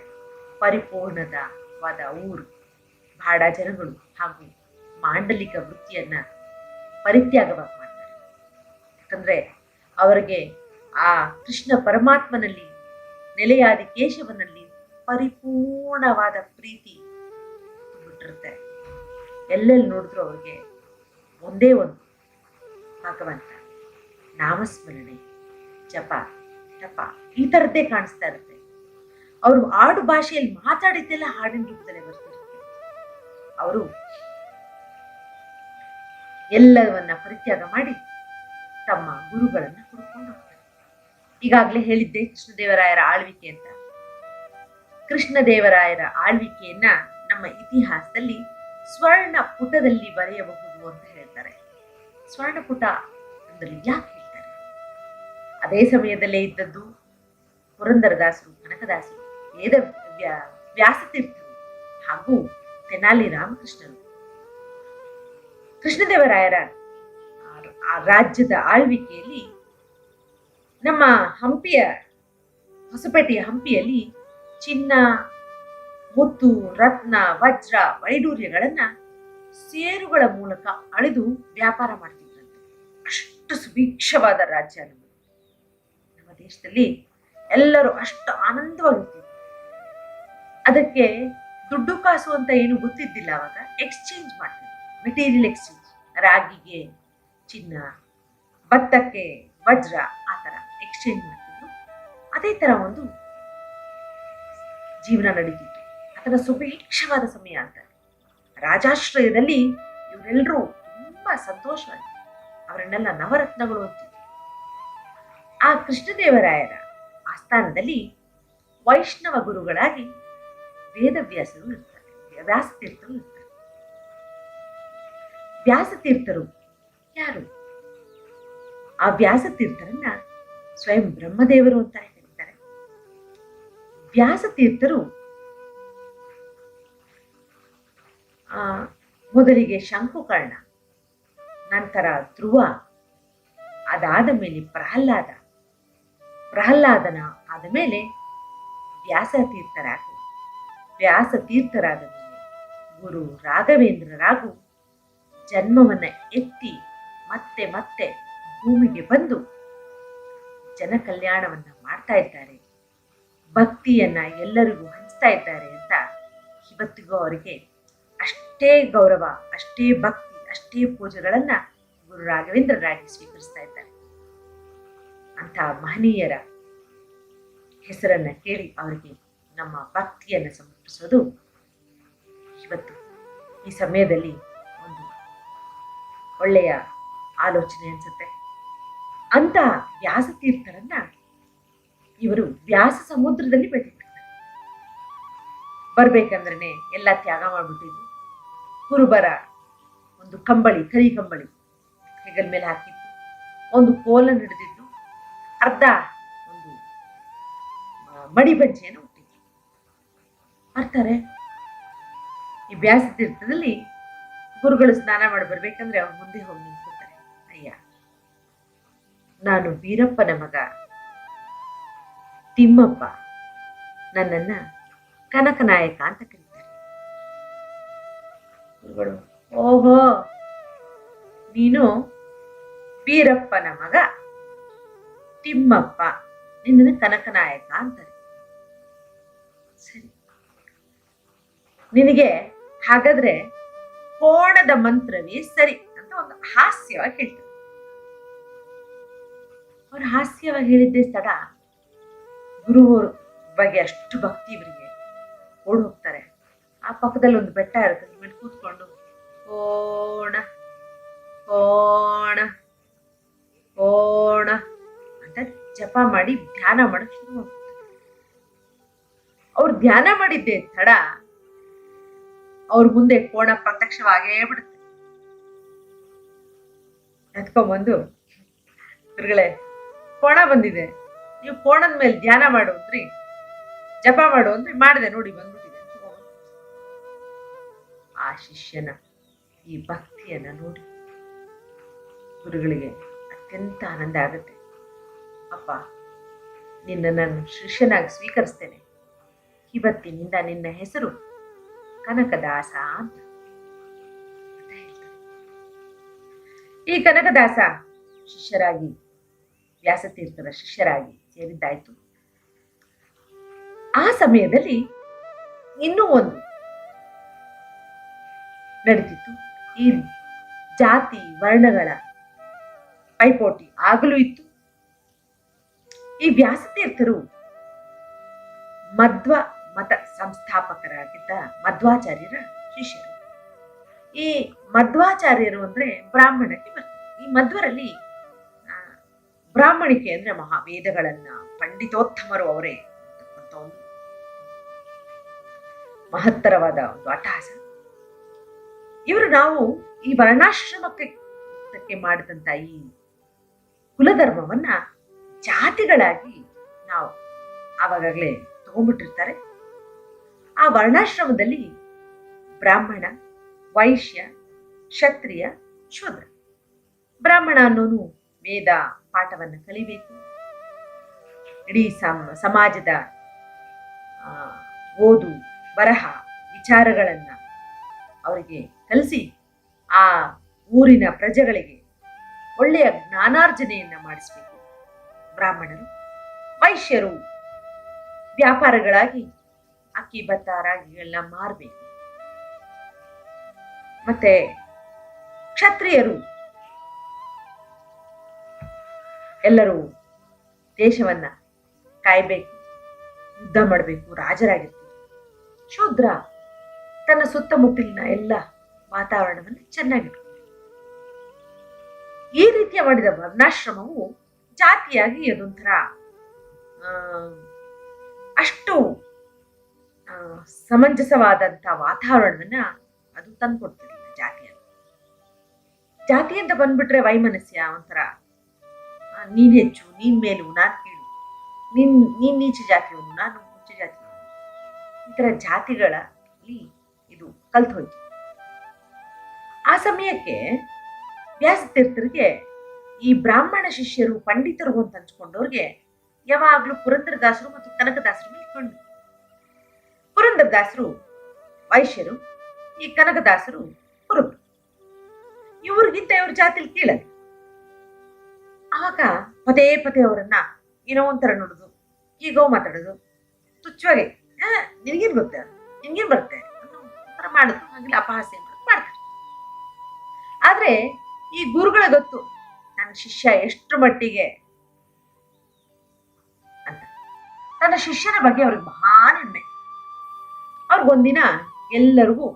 ಪರಿಪೂರ್ಣವಾದ ಊರು, ಬಾಡ ಜನಗಳು ಹಾಗೂ ಮಾಂಡಲಿಕ ವೃತ್ತಿಯನ್ನ ಪರಿತ್ಯಾಗವಾಗಿ ಮಾಡ್ತಾರೆ. ಯಾಕಂದ್ರೆ ಅವರಿಗೆ ಆ ಕೃಷ್ಣ ಪರಮಾತ್ಮನಲ್ಲಿ ನೆಲೆಯಾದಿ ಕೇಶವನಲ್ಲಿ ಪರಿಪೂರ್ಣವಾದ ಪ್ರೀತಿ ತುಂಬಿಟ್ಟಿರುತ್ತೆ. ಎಲ್ಲೆಲ್ಲಿ ನೋಡಿದ್ರು ಅವ್ರಿಗೆ ಒಂದೇ ಒಂದು ಭಗವಂತ, ನಾಮಸ್ಮರಣೆ, ಜಪ ತಪ ಈ ತರದ್ದೇ ಕಾಣಿಸ್ತಾ ಇರುತ್ತೆ. ಅವರು ಆಡು ಭಾಷೆಯಲ್ಲಿ ಮಾತಾಡಿದ್ದೆಲ್ಲ ಹಾಡಿನ ರೂಪದಲ್ಲೇ ಬರ್ತಿರುತ್ತೆ. ಅವರು ಎಲ್ಲವನ್ನ ಪರಿತ್ಯಾಗ ಮಾಡಿ ತಮ್ಮ ಗುರುಗಳನ್ನ ಹುಡುಕೊಂಡು ಹೋಗ್ತಾರೆ. ಈಗಾಗಲೇ ಹೇಳಿದ್ದೆ ಕೃಷ್ಣದೇವರಾಯರ ಆಳ್ವಿಕೆ ಅಂತ. ಕೃಷ್ಣದೇವರಾಯರ ಆಳ್ವಿಕೆಯನ್ನ ನಮ್ಮ ಇತಿಹಾಸದಲ್ಲಿ ಸ್ವರ್ಣ ಪುಟದಲ್ಲಿ ಬರೆಯಬಹುದು ಅಂತ ಹೇಳ್ತಾರೆ. ಸ್ವರ್ಣ ಪುಟ ಅಂದ್ರೆ ಯಾಕೆ ಹೇಳ್ತಾರೆ? ಅದೇ ಸಮಯದಲ್ಲೇ ಇದ್ದದ್ದು ಪುರಂದರದಾಸರು, ಕನಕದಾಸರು, ವ್ಯಾಸತೀರ್ಥರು ಹಾಗೂ ತೆನಾಲಿ ರಾಮಕೃಷ್ಣರು. ಕೃಷ್ಣದೇವರಾಯರ ಆ ರಾಜ್ಯದ ಆಳ್ವಿಕೆಯಲ್ಲಿ ನಮ್ಮ ಹಂಪಿಯ, ಹೊಸಪೇಟೆಯ ಹಂಪಿಯಲ್ಲಿ ಚಿನ್ನ, ಮುತ್ತು, ರತ್ನ, ವಜ್ರ, ವೈಡೂರ್ಯಗಳನ್ನ ಸೇರುಗಳ ಮೂಲಕ ಅಳೆದು ವ್ಯಾಪಾರ ಮಾಡ್ತಿದ್ರಂತೆ. ಅಷ್ಟು ಸುಭಿಕ್ಷವಾದ ರಾಜ್ಯ ನಮ್ಮ ದೇಶದಲ್ಲಿ. ಎಲ್ಲರೂ ಅಷ್ಟು ಆನಂದವಾಗಿರ್ತಿದ್ರು. ಅದಕ್ಕೆ ದುಡ್ಡು ಕಾಸು ಅಂತ ಏನು ಗೊತ್ತಿದ್ದಿಲ್ಲ. ಅವಾಗ ಎಕ್ಸ್ಚೇಂಜ್ ಮಾಡ್ತಿದ್ರು, ಮೆಟೀರಿಯಲ್ ಎಕ್ಸ್ಚೇಂಜ್. ರಾಗಿಗೆ ಚಿನ್ನ, ಭತ್ತಕ್ಕೆ ವಜ್ರ, ಆ ತರ ಎಕ್ಸ್ಚೇಂಜ್ ಮಾಡ್ತಿದ್ರು. ಅದೇ ತರ ಒಂದು ಜೀವನ ನಡೀತಿತ್ತು. ಅದರ ಸುಭಿಕ್ಷವಾದ ಸಮಯ ಅಂತ. ರಾಜಾಶ್ರಯದಲ್ಲಿ ಇವರೆಲ್ಲರೂ ತುಂಬಾ ಸಂತೋಷವಾಗಿ ಅವರನ್ನೆಲ್ಲ ನವರತ್ನಗಳು ಅಂತಿದ್ರು. ಆ ಕೃಷ್ಣದೇವರಾಯರ ಆಸ್ಥಾನದಲ್ಲಿ ವೈಷ್ಣವ ಗುರುಗಳಾಗಿ ವೇದವ್ಯಾಸರು ಇರ್ತಾರೆ, ವ್ಯಾಸತೀರ್ಥರು ಇರ್ತಾರೆ. ವ್ಯಾಸತೀರ್ಥರು ಯಾರು? ಆ ವ್ಯಾಸತೀರ್ಥರನ್ನ ಸ್ವಯಂ ಬ್ರಹ್ಮದೇವರು ಅಂತ ಕರೀತಾರೆ. ವ್ಯಾಸತೀರ್ಥರು ಮೊದಲಿಗೆ ಶಂಕುಕರ್ಣ, ನಂತರ ಧ್ರುವ, ಅದಾದ ಮೇಲೆ ಪ್ರಹ್ಲಾದನ ಆದ ಮೇಲೆ ವ್ಯಾಸತೀರ್ಥರಾದ ಮೇಲೆ ಗುರು ರಾಘವೇಂದ್ರರಾಗೂ ಜನ್ಮವನ್ನ ಎತ್ತಿ ಮತ್ತೆ ಮತ್ತೆ ಭೂಮಿಗೆ ಬಂದು ಜನ ಕಲ್ಯಾಣವನ್ನ ಮಾಡ್ತಾ ಇದ್ದಾರೆ, ಭಕ್ತಿಯನ್ನ ಎಲ್ಲರಿಗೂ ಹಂಚ್ತಾ ಇದ್ದಾರೆ ಅಂತ ಇವತ್ತಿಗೂ ಅವರಿಗೆ ಅಷ್ಟೇ ಗೌರವ, ಅಷ್ಟೇ ಭಕ್ತಿ, ಅಷ್ಟೇ ಪೂಜೆಗಳನ್ನ ಗುರು ರಾಘವೇಂದ್ರರಾಗಿ ಸ್ವೀಕರಿಸ್ತಾ ಇದ್ದಾರೆ. ಅಂತ ಮಹನೀಯರ ಹೆಸರನ್ನ ಕೇಳಿ ಅವರಿಗೆ ನಮ್ಮ ಭಕ್ತಿಯನ್ನ ಸಮರ್ಪಿಸೋದು ಇವತ್ತು ಈ ಸಮಯದಲ್ಲಿ ಒಂದು ಒಳ್ಳೆಯ ಆಲೋಚನೆ ಅನ್ಸುತ್ತೆ. ಅಂತ ವ್ಯಾಸತೀರ್ಥರನ್ನ ಇವರು ವ್ಯಾಸ ಸಮುದ್ರದಲ್ಲಿ ಭೇಟಿಬಿಡ್ತಾರೆ. ಬರ್ಬೇಕಂದ್ರೆ ಎಲ್ಲ ತ್ಯಾಗ ಮಾಡ್ಬಿಟ್ಟಿದ್ರು. ಕುರುಬರ ಒಂದು ಕಂಬಳಿ, ಕರಿ ಕಂಬಳಿ ಹೆಗಲ ಮೇಲೆ ಹಾಕಿದ್ದು, ಒಂದು ಕೋಲನ್ನು ಹಿಡಿದಿದ್ದು, ಅರ್ಧ ಒಂದು ಮಡಿ ಬಂಚೆಯನ್ನು ಹುಟ್ಟಿದ್ರು. ಬರ್ತಾರೆ. ಈ ವ್ಯಾಸತೀರ್ಥದಲ್ಲಿ ಗುರುಗಳು ಸ್ನಾನ ಮಾಡಿ ಬರ್ಬೇಕಂದ್ರೆ ಅವ್ರ ಮುಂದೆ ಹೋಗಿ ನಿಂತ್ಕೊತಾರೆ. ಅಯ್ಯ, ನಾನು ವೀರಪ್ಪನ ಮಗ ತಿಮ್ಮಪ್ಪ, ನನ್ನನ್ನ ಕನಕನಾಯಕ ಅಂತ ಕರೀತಾರೆ. ಗುರುಗಳು, ಓಹೋ, ನೀನು ವೀರಪ್ಪನ ಮಗ ತಿಮ್ಮಪ್ಪ, ನಿನ್ನ ಕನಕನಾಯಕ ಅಂತಾರೆ. ಸರಿ, ನಿನಗೆ ಹಾಗಾದ್ರೆ ಕೋಣದ ಮಂತ್ರವೇ ಸರಿ ಅಂತ ಒಂದು ಹಾಸ್ಯವಾಗಿ ಹೇಳ್ತಾರೆ. ಅವ್ರು ಹಾಸ್ಯವಾಗಿ ಹೇಳಿದ್ದೆ ತಡ ಗುರುವರ ಬಗ್ಗೆ ಅಷ್ಟು ಭಕ್ತಿ ಇವರಿಗೆ ಓಡ್ ಹೋಗ್ತಾರೆ. ಆ ಪಕ್ಕದಲ್ಲಿ ಒಂದು ಬೆಟ್ಟ ಇರುತ್ತೆ, ಮೇಲೆ ಕೂತ್ಕೊಂಡು ಕೋಣ ಕೋಣ ಕೋಣ ಅಂತ ಜಪ ಮಾಡಿ ಧ್ಯಾನ ಮಾಡಕ್ ಶುರು ಮಾಡ್ತಾರೆ. ಅವ್ರು ಧ್ಯಾನ ಮಾಡಿದ್ದೆ ತಡ ಅವ್ರ ಮುಂದೆ ಕೋಣ ಪ್ರತ್ಯಕ್ಷವಾಗೇ ಬಿಡುತ್ತೆ. ಎತ್ಕೊಂಡ್ಬಂದು, ಗುರುಗಳೇ, ಕೋಣ ಬಂದಿದೆ, ನೀವು ಕೋಣದ ಮೇಲೆ ಧ್ಯಾನ ಮಾಡು ಅಂದ್ರಿ, ಜಪ ಮಾಡು ಅಂದ್ರೆ ಮಾಡಿದೆ ನೋಡಿ, ಬಂದ್ಬಿಟ್ಟಿದೆ. ಆ ಶಿಷ್ಯನ ಈ ಭಕ್ತಿಯನ್ನ ನೋಡಿ ಗುರುಗಳಿಗೆ ಅತ್ಯಂತ ಆನಂದ ಆಗುತ್ತೆ. ಅಪ್ಪ, ನಿನ್ನ ನಾನು ಶಿಷ್ಯನಾಗಿ ಸ್ವೀಕರಿಸ್ತೇನೆ. ಇವತ್ತಿನಿಂದ ನಿನ್ನ ಹೆಸರು ಕನಕದಾಸ ಅಂತ ಹೇಳ್ತಾರೆ. ಈ ಕನಕದಾಸ ಶಿಷ್ಯರಾಗಿ ವ್ಯಾಸತೀರ್ಥರ ಶಿಷ್ಯರಾಗಿ ಸೇರಿದ್ದಾಯ್ತು. ಆ ಸಮಯದಲ್ಲಿ ಇನ್ನೂ ಒಂದು ನಡೀತಿತ್ತು. ಈ ಜಾತಿ ವರ್ಣಗಳ ಪೈಪೋಟಿ ಆಗಲೂ ಇತ್ತು. ಈ ವ್ಯಾಸತೀರ್ಥರು ಮಧ್ವ ಮತ ಸಂಸ್ಥಾಪಕರಾಗಿದ್ದ ಮಧ್ವಾಚಾರ್ಯರ ಶಿಷ್ಯರು. ಈ ಮಧ್ವಾಚಾರ್ಯರು ಅಂದ್ರೆ ಬ್ರಾಹ್ಮಣಕ್ಕೆ ಬರ್ತಾರೆ. ಈ ಮಧ್ವರಲ್ಲಿ ಬ್ರಾಹ್ಮಣಿಕೆ ಅಂದ್ರೆ ಮಹಾವೇದಗಳನ್ನ ಪಂಡಿತೋತ್ತಮರು ಅವರೇ ಅಂತಕ್ಕಂಥ ಒಂದು ಮಹತ್ತರವಾದ ಒಂದು ಅಟ್ಟಹಾಸ. ಇವರು ನಾವು ಈ ವರ್ಣಾಶ್ರಮಕ್ಕೆ ಮಾಡಿದಂತ ಈ ಕುಲಧರ್ಮವನ್ನ ಜಾತಿಗಳಾಗಿ ನಾವು ಆವಾಗಲೇ ತಗೊಂಡ್ಬಿಟ್ಟಿರ್ತಾರೆ. ಆ ವರ್ಣಾಶ್ರಮದಲ್ಲಿ ಬ್ರಾಹ್ಮಣ, ವೈಶ್ಯ, ಕ್ಷತ್ರಿಯ, ಶೂದ್ರ. ಬ್ರಾಹ್ಮಣ ಅನ್ನೋನು ವೇದ ಪಾಠವನ್ನು ಕಲಿಬೇಕು. ಇಡೀ ಸಮಾಜದ ಓದು ಬರಹ ವಿಚಾರಗಳನ್ನ ಅವರಿಗೆ ಕಲಿಸಿ ಆ ಊರಿನ ಪ್ರಜೆಗಳಿಗೆ ಒಳ್ಳೆಯ ಜ್ಞಾನಾರ್ಜನೆಯನ್ನ ಮಾಡಿಸ್ಬೇಕು ಬ್ರಾಹ್ಮಣರು. ವೈಶ್ಯರು ವ್ಯಾಪಾರಗಳಾಗಿ ಅಕ್ಕಿ ಭತ್ತ ರಾಗಿಗಳನ್ನ ಮಾರಬೇಕು. ಮತ್ತೆ ಕ್ಷತ್ರಿಯರು ಎಲ್ಲರೂ ದೇಶವನ್ನ ಕಾಯ್ಬೇಕು, ಯುದ್ಧ ಮಾಡಬೇಕು, ರಾಜರಾಗಿರ್ಬೇಕು. ಶೂದ್ರ ತನ್ನ ಸುತ್ತಮುತ್ತಲಿನ ಎಲ್ಲ ವಾತಾವರಣವನ್ನು ಚೆನ್ನಾಗಿಟ್ಕೊಂಡು ಈ ರೀತಿಯ ಮಾಡಿದ ವರ್ಣಾಶ್ರಮವು ಜಾತಿಯಾಗಿ ಅದೊಂಥರ ಅಷ್ಟು ಸಮಂಜಸವಾದಂತ ವಾತಾವರಣವನ್ನ ಅದು ತಂದ್ಕೊಡ್ತಿರ್ಲಿಲ್ಲ. ಜಾತಿ ಅಂತ ಬಂದ್ಬಿಟ್ರೆ ವೈಮನಸ್ಯ, ಒಂಥರ ನೀನ್ ಹೆಚ್ಚು, ನೀನ್ ಮೇಲು, ನಾನ್ ಕೀಳು, ನೀನ್ ನೀಚ ಜಾತಿಯವನು, ನಾನು ಉಚ್ಚ ಜಾತಿಯವನು, ಈ ತರ ಜಾತಿಗಳಲ್ಲಿ ಇದು ಕಲ್ತು ಹೋಯ್ತು. ಆ ಸಮಯಕ್ಕೆ ವ್ಯಾಸತೀರ್ಥರಿಗೆ ಈ ಬ್ರಾಹ್ಮಣ ಶಿಷ್ಯರು ಪಂಡಿತರು ಅಂತ ಹಂಚ್ಕೊಂಡವ್ರಿಗೆ ಯಾವಾಗ್ಲೂ ಪುರಂದರದಾಸರು ಮತ್ತು ಕನಕದಾಸರು ಇಟ್ಕೊಂಡು, ಪುರಂದರದಾಸರು ವೈಶ್ಯರು, ಈ ಕನಕದಾಸರು ಕುರುಬರು. ಇವ್ರಿಗಿಂತ ಇವ್ರ ಜಾತಿಲಿ ಕೀಳಲ್ಲ. ಆಗ ಪದೇ ಪದೇ ಅವರನ್ನ ಏನೋ ಒಂಥರ ನೋಡುದು, ಹೀಗೋ ಮಾತಾಡೋದು, ತುಚ್ಛವಾಗಿ ನಿನ್ಗೇನ್ ಗೊತ್ತ, ನಿನ್ಗೇನ್ ಬರುತ್ತೆ ಅನ್ನೋ ಮಾಡುದು, ಹಾಗೆಲ್ಲ ಅಪಹಾಸ್ಯ ಮಾಡೋದು ಮಾಡ್ತಾರೆ. ಆದ್ರೆ ಈ ಗುರುಗಳ ಗೊತ್ತು ನನ್ನ ಶಿಷ್ಯ ಎಷ್ಟು ಮಟ್ಟಿಗೆ ಅಂತ. ತನ್ನ ಶಿಷ್ಯನ ಬಗ್ಗೆ ಅವ್ರಿಗೆ ಮಹಾನ್ ಹೆಮ್ಮೆ. ಅವ್ರಿಗೊಂದಿನ ಎಲ್ಲರಿಗೂ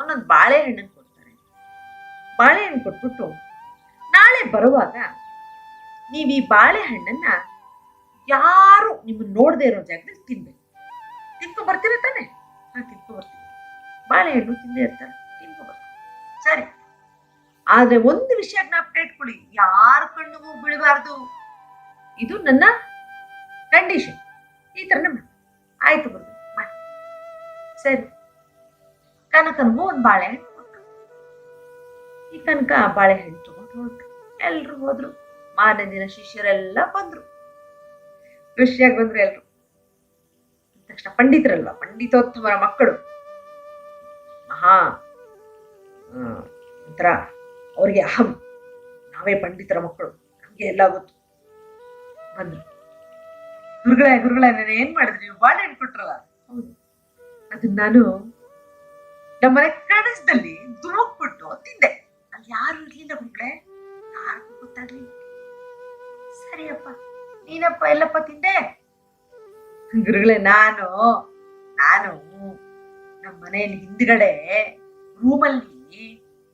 ಒಂದೊಂದು ಬಾಳೆಹಣ್ಣನ್ನು ಕೊಡ್ತಾರೆ. ಬಾಳೆಹಣ್ಣು ಕೊಟ್ಬಿಟ್ಟು ನಾಳೆ ಬರುವಾಗ ನೀವು ಈ ಬಾಳೆಹಣ್ಣನ್ನ ಯಾರು ನಿಮ್ಮನ್ನ ನೋಡದೆ ಇರೋ ಜಾಗದಲ್ಲಿ ತಿನ್ಬೇಕು. ತಿನ್ಕೊ ಬರ್ತೀರ ತಾನೆ? ತಿನ್ಕೊ ಬರ್ತೀವಿ. ಬಾಳೆಹಣ್ಣು ತಿಂದೇ ಇರ್ತಾರೆ, ತಿನ್ಕೊ ಬರ್ತೀವಿ. ಸರಿ, ಆದ್ರೆ ಒಂದು ವಿಷಯ ಜ್ಞಾಪಕ ಇಟ್ಕೊಳ್ಳಿ, ಯಾರ ಕಣ್ಣಿಗೂ ಬೀಳಬಾರ್ದು. ಇದು ನನ್ನ ಕಂಡೀಷನ್. ಈ ತರನೇ ಮಾಡಿ. ಆಯ್ತು ಬರ್ದು ಮಾಡಿ. ಸರಿ, ಕನಕನ್ಗೂ ಒಂದು ಬಾಳೆಹಣ್ಣು ಕೊಟ್ಟರು. ಈ ಕನಕ ಬಾಳೆಹಣ್ಣು ತಗೊಂಡು ಹೊರಟು. ಎಲ್ರು ಹೋದ್ರು. ಮಾರನೇ ದಿನ ಶಿಷ್ಯರೆಲ್ಲ ಬಂದ್ರು. ಖುಷಿಯಾಗಿ ಬಂದ್ರು ಎಲ್ರು. ತಕ್ಷಣ ಪಂಡಿತರಲ್ವಾ, ಪಂಡಿತೋತ್ತಮರ ಮಕ್ಕಳು, ಮಹಾ ಒಂಥರ ಅವ್ರಿಗೆ ಅಹಂ, ನಾವೇ ಪಂಡಿತರ ಮಕ್ಕಳು, ನಮ್ಗೆ ಎಲ್ಲ ಗೊತ್ತು. ಬಂದ್ರು. ಗುರುಗಳೇ ನಾನು ಏನ್ ಮಾಡಿದ್ರಿ, ನೀವು ಬಾಳೆಹಣ್ಣು ಕೊಟ್ರಲ್ಲ? ಹೌದು, ಅದನ್ನ ನಾನು ನಮ್ಮನೆ ಕಣಸದಲ್ಲಿ ಧುಮುಕ್ಬಿಟ್ಟು ತಿಂದೆ. ಅಲ್ಲಿ ಯಾರು ಇರ್ಲಿಲ್ಲ ಗುರುಗಳೇ, ಯಾರಿಗೂ ಗೊತ್ತಾಗ್ಲಿಲ್ಲ. ಸರಿಯಪ್ಪ, ನೀನಪ್ಪ ಎಲ್ಲಪ್ಪ ತಿಂದೆ? ಗುರುಗಳೇ, ನಾನು ನಮ್ಮ ಮನೆಯಲ್ಲಿ ಹಿಂದ್ಗಡೆ ರೂಮಲ್ಲಿ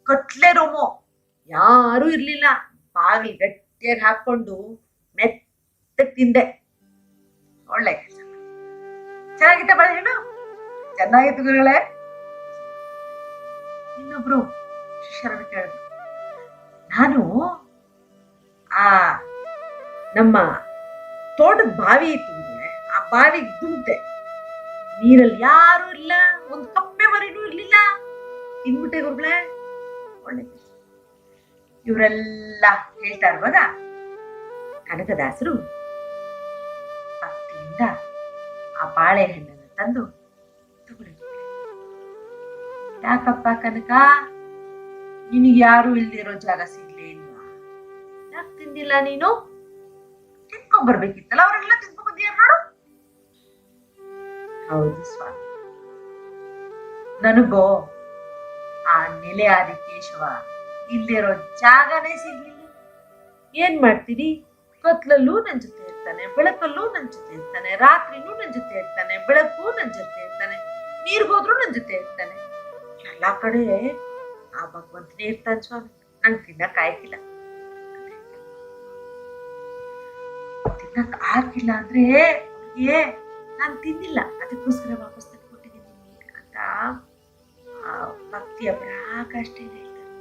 ಕಟ್ಲೆ ರೂಮು, ಯಾರು ಇರ್ಲಿಲ್ಲ, ಬಾಗಿಲು ಗಟ್ಟಿಯಾಗಿ ಹಾಕೊಂಡು ಮೆತ್ತಗೆ ತಿಂದೆ. ಒಳ್ಳೆ ಕೆಲಸ. ಚೆನ್ನಾಗಿತ್ತ ಬಾಳೆಹಣ್ಣು? ಚೆನ್ನಾಗಿತ್ತು ಗುರುಗಳೇ. ಇನ್ನೊಬ್ರು ಶಿಷ್ಯರನ್ನು ಕೇಳಿದ್ರು. ನಾನು ಆ ನಮ್ಮ ತೋಟದ ಬಾವಿ ಇತ್ತು ಗುರುಗಳೇ, ಆ ಬಾವಿಗೆ ದುಂಕ್ತೆ. ನೀರಲ್ಲಿ ಯಾರು ಇಲ್ಲ, ಒಂದು ಕಪ್ಪೆ ಮರಿನೂ ಇರ್ಲಿಲ್ಲ, ತಿನ್ಬಿಟ್ಟೆ ಗುರುಗಳೇ. ಒಳ್ಳೆ ಕೆಲಸ. ಇವರೆಲ್ಲ ಹೇಳ್ತಾ ಇರುವಾಗ ಕನಕದಾಸರು ಭಕ್ತಿಯಿಂದ ಆ ಬಾಳೆಹಣ್ಣನ್ನು ತಂದು ತಗೊಳ್ಳಿ. ಯಾಕಪ್ಪ ಕನಕ, ನಿನಗೆ ಯಾರು ಇಲ್ದಿರೋ ಜಾಗ ಸಿಗ್ಲೇ ಇಲ್ವಾ? ಯಾಕೆ ತಿಂದಿಲ್ಲ ನೀನು? ತಿನ್ಕೊಂಡ್ ಬರ್ಬೇಕಿತ್ತಲ್ಲ, ಅವರೆಲ್ಲ ತಿನ್ಕೊಂಡ್ ಬಂದಿಯಾರ ನೋಡು. ಹೌದು ಸ್ವಾಮಿ, ನನಗೋ ಆ ನೆಲೆ ಆದಿ ಕೇಶವ ಇಲ್ಲಿರೋ ಜಾಗನೇ ಸಿಗ್ಲಿಲ್ಲ. ಏನ್ ಮಾಡ್ತೀರಿ? ಕತ್ಲಲ್ಲೂ ನನ್ ಜೊತೆ ಇರ್ತಾನೆ, ಬೆಳಕಲ್ಲೂ ನನ್ ಜೊತೆ ಇರ್ತಾನೆ, ರಾತ್ರಿನೂ ನನ್ ಜೊತೆ ಇರ್ತಾನೆ, ಬೆಳಕು ನನ್ ಜೊತೆ ಇರ್ತಾನೆ, ನೀರ್ಗೋದ್ರು ನನ್ ಜೊತೆ ಇರ್ತಾನೆ. ಎಲ್ಲಾ ಕಡೆ ಆ ಭಗವಂತನೇ ಇರ್ತಾನೆ ಸ್ವಾಮಿ. ನಂಗೆ ತಿನ್ನಕ್ ಆಯ್ಕಿಲ್ಲ. ತಿನ್ನಕ್ ಆಗಿಲ್ಲ ಅಂದ್ರೆ ಅವ್ರಿಗೆ ನಾನ್ ತಿಂದಿಲ್ಲ, ಅದಕ್ಕೋಸ್ಕರ ವಾಪಸ್ ತಂದ್ಕೊಟ್ಟಿದ್ದೀನಿ ಅಂತ ಆ ಭಕ್ತಿಯ ಪರಾಕಾಷ್ಠೆಯಿಂದ ಹೇಳ್ತಾರೆ.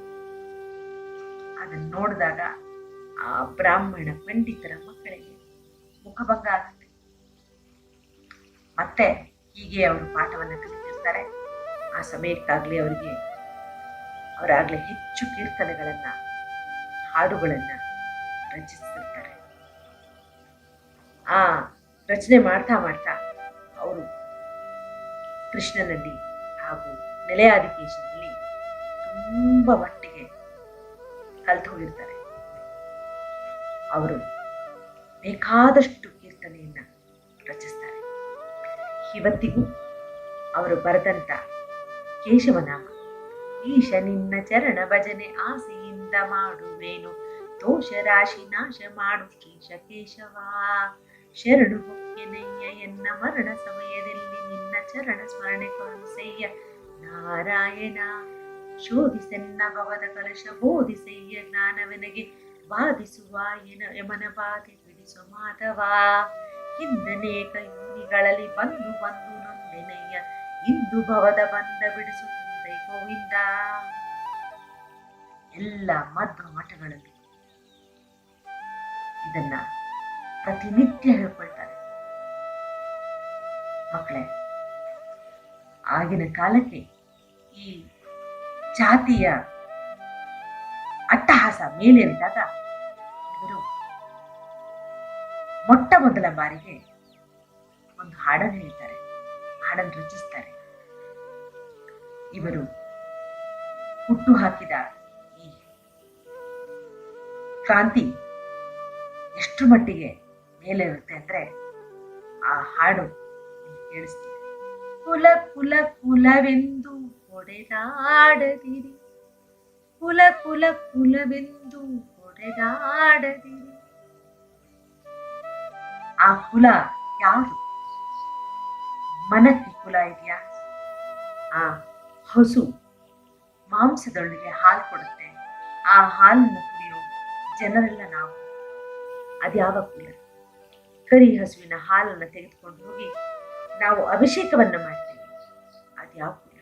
ಅದನ್ನ ನೋಡಿದಾಗ ಆ ಬ್ರಾಹ್ಮಣ ಪಂಡಿತರ ಮಕ್ಕಳಿಗೆ ಮುಖಭಂಗ ಆಗುತ್ತೆ. ಮತ್ತೆ ಹೀಗೆ ಅವರು ಪಾಠವನ್ನ ಕಲಿತಿರ್ತಾರೆ. ಆ ಸಮಯಕ್ಕಾಗ್ಲಿ ಅವರಾಗ್ಲೇ ಹೆಚ್ಚು ಕೀರ್ತನೆಗಳನ್ನ, ಹಾಡುಗಳನ್ನ ರಚಿಸ್ತಿರ್ತಾರೆ. ಆ ರಚನೆ ಮಾಡ್ತಾ ಮಾಡ್ತಾ ಅವರು ಕೃಷ್ಣನಲ್ಲಿ ಹಾಗೂ ನೆಲೆಯಾದಿಕೇಶನಲ್ಲಿ ತುಂಬಾ ಮಟ್ಟಿಗೆ ಕಲ್ತು ಹೋಗಿರ್ತಾರೆ. ಅವರು ಬೇಕಾದಷ್ಟು ಕೀರ್ತನೆಯನ್ನ ರಚಿಸ್ತಾರೆ. ಇವತ್ತಿಗೂ ಅವರು ಬರೆದಂತ ಕೇಶವನಾಮ, ಈಶ ನಿನ್ನ ಚರಣ ಭಜನೆ ಆಸೆಯಿಂದ ಮಾಡುವೇನು, ದೋಷ ರಾಶಿ ನಾಶ ಮಾಡು ಶ್ರೀಶ ಕೇಶವ, ಶರಣು ಹೊಕ್ಕೆನಯ್ಯ ಎನ್ನ ಮರಣ ಸಮಯದಲ್ಲಿ ನಿನ್ನ ಚರಣ ಸ್ಮರಣೆ ಕರುಣಿಸಯ್ಯ ನಾರಾಯಣ, ಶೋಧಿಸೆನ್ನ ಭವದ ಕಲಶ ಬೋಧಿಸಯ್ಯ ಜ್ಞಾನವೆನಗೆ ಬಾಧಿಸುವ ಯಮನ ಬಾಧೆ ಬಿಡಿಸು ಮಾಧವ, ಹಿಂದನೇಕ ಯೋನಿಗಳಲ್ಲಿ ಬಂದು ಬಂದು ನೊಂದೆನಯ್ಯ ಇಂದು ಭವದ ಬಂದ ಬಿಡಿಸು ತಂದೆ ಗೋವಿಂದ. ಎಲ್ಲ ಮಧ್ವ ಮಠಗಳಲ್ಲಿ ಇದನ್ನ ಪ್ರತಿನಿತ್ಯ ಹೇಳ್ಕೊಳ್ತಾರೆ. ಮಕ್ಕಳೇ, ಆಗಿನ ಕಾಲಕ್ಕೆ ಈ ಜಾತಿಯ ಅಟ್ಟಹಾಸ ಮೇಲೇರಿದಾಗ ಇವರು ಮೊಟ್ಟ ಮೊದಲ ಬಾರಿಗೆ ಒಂದು ಹಾಡನ್ನು ಹೇಳ್ತಾರೆ, ಹಾಡನ್ನು ರಚಿಸ್ತಾರೆ. ಇವರು ಹುಟ್ಟು ಹಾಕಿದ ಈ ಕ್ರಾಂತಿ ಎಷ್ಟು ಮಟ್ಟಿಗೆ ಮೇಲೇರುತ್ತೆ ಅಂದ್ರೆ ಆ ಹಾಡು ಕೇಳಿಸ್ತೀವಿ. ಕುಲ ಕುಲ ಕುಲವೆಂದು ಹೊಡೆದಾಡದಿರಿ, ಕುಲ ಕುಲ ಕುಲವೆಂದು ಹೊಡೆದಾಡದಿರಿ. ಆ ಕುಲ ಯಾವುದು? ಮನಕ್ಕೆ ಕುಲ ಇದೆಯಾ? ಆ ಹಸು ಮಾಂಸದೊಳಗೆ ಹಾಲು ಕೊಡುತ್ತೆ, ಆ ಹಾಲನ್ನು ಕುಡಿಯೋ ಜನರೆಲ್ಲ ನಾವು. ಅದ್ಯಾವ ಕುಲ? ಕರಿ ಹಸುವಿನ ಹಾಲನ್ನು ತೆಗೆದುಕೊಂಡು ಹೋಗಿ ನಾವು ಅಭಿಷೇಕವನ್ನ ಮಾಡ್ತೀವಿ, ಅದ್ಯಾವ ಕುಲ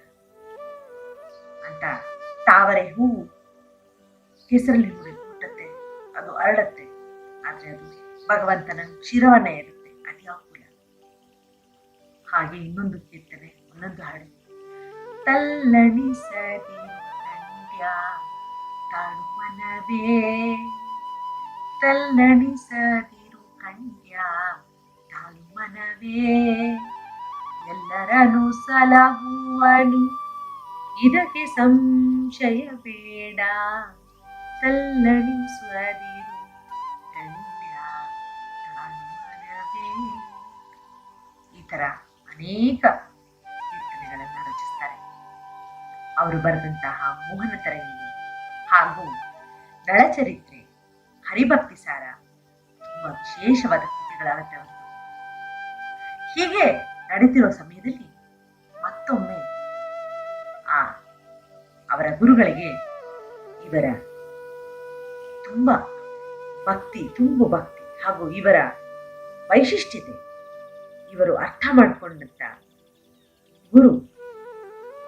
ಅಂತ. ತಾವರೆ ಹೂವು ಕೆಸರಲ್ಲಿ ಹುಟ್ಟುತ್ತೆ, ಅದು ಅರಳುತ್ತೆ, ಆದ್ರೆ ಅದು ಭಗವಂತನ ಶಿರವನ್ನ ಇರುತ್ತೆ, ಅದ್ಯಾವ ಕುಲ? ಹಾಗೆ ಇನ್ನೊಂದು ಕೀರ್ತನೆ, ಒಂದೊಂದು ಹಾಡು. ತಲ್ಲಣಿಸದಿ ಕಂಡ್ಯ ತಾಳು ಮನವೇ, ತಲ್ಲಣಿಸದಿರು ಕಂಡ್ಯ ತಾಳು ಮನವೇ, ಎಲ್ಲರನ್ನು ಸಲಹುವನು ಇದಕ್ಕೆ ಸಂಶಯ ಬೇಡ, ತಲ್ಲಣಿಸುವದಿರು ಕಂಡ್ಯ ತಾಳು ಮನವೇ. ಈ ತರ ಅನೇಕ ಕೀರ್ತನೆಗಳನ್ನ ರಚಿಸ್ತಾರೆ. ಅವರು ಬರೆದಂತಹ ಮೋಹನ ತರಂಗಿಣಿ ಹಾಗೂ ನಳಚರಿತ್ರೆ, ಹರಿಭಕ್ತಿ ಸಾರ ತುಂಬಾ ವಿಶೇಷವಾದ ಕೃತಿಗಳಾಗುತ್ತೆ ಅವರು. ಹೀಗೆ ನಡೀತಿರೋ ಸಮಯದಲ್ಲಿ ಮತ್ತೊಮ್ಮೆ ಅವರ ಗುರುಗಳಿಗೆ ಇವರ ತುಂಬಾ ಭಕ್ತಿ ಹಾಗೂ ಇವರ ವೈಶಿಷ್ಟ್ಯತೆ, ಇವರು ಅರ್ಥ ಮಾಡಿಕೊಂಡಂತ ಗುರು,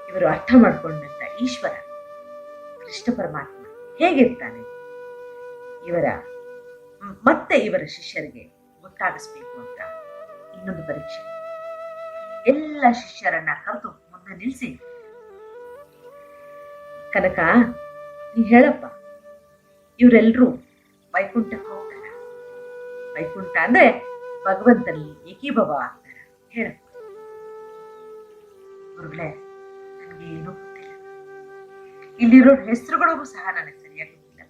ಇವರು ಅರ್ಥ ಮಾಡಿಕೊಂಡಂತ ಈಶ್ವರ ಕೃಷ್ಣ ಪರಮಾತ್ಮ ಹೇಗಿರ್ತಾನೆ, ಮತ್ತೆ ಇವರ ಶಿಷ್ಯರಿಗೆ ಗೊತ್ತಾಗಿಸ್ಬೇಕು ಅಂತ ಇನ್ನೊಂದು ಪರೀಕ್ಷೆ. ಎಲ್ಲ ಶಿಷ್ಯರನ್ನ ಕರೆದು ಮುಂದೆ ನಿಲ್ಲಿಸಿ, ಕನಕ ನೀ ಹೇಳಪ್ಪ, ಇವರೆಲ್ಲರೂ ವೈಕುಂಠಕ್ಕೆ ಹೋಗ್ತಾರ? ವೈಕುಂಠ ಅಂದ್ರೆ ಭಗವಂತನಲ್ಲಿ ಏಕೀಭವ ಆಗ್ತಾರ, ಹೇಳಪ್ಪ. ಗುರುಗಳೇ, ನನಗೆ ಏನೂ ಗೊತ್ತಿಲ್ಲ, ಇಲ್ಲಿರೋ ಹೆಸರುಗಳಿಗೂ ಸಹ ನನಗೆ ಸರಿಯಾಗಿ ಗೊತ್ತಿಲ್ಲ.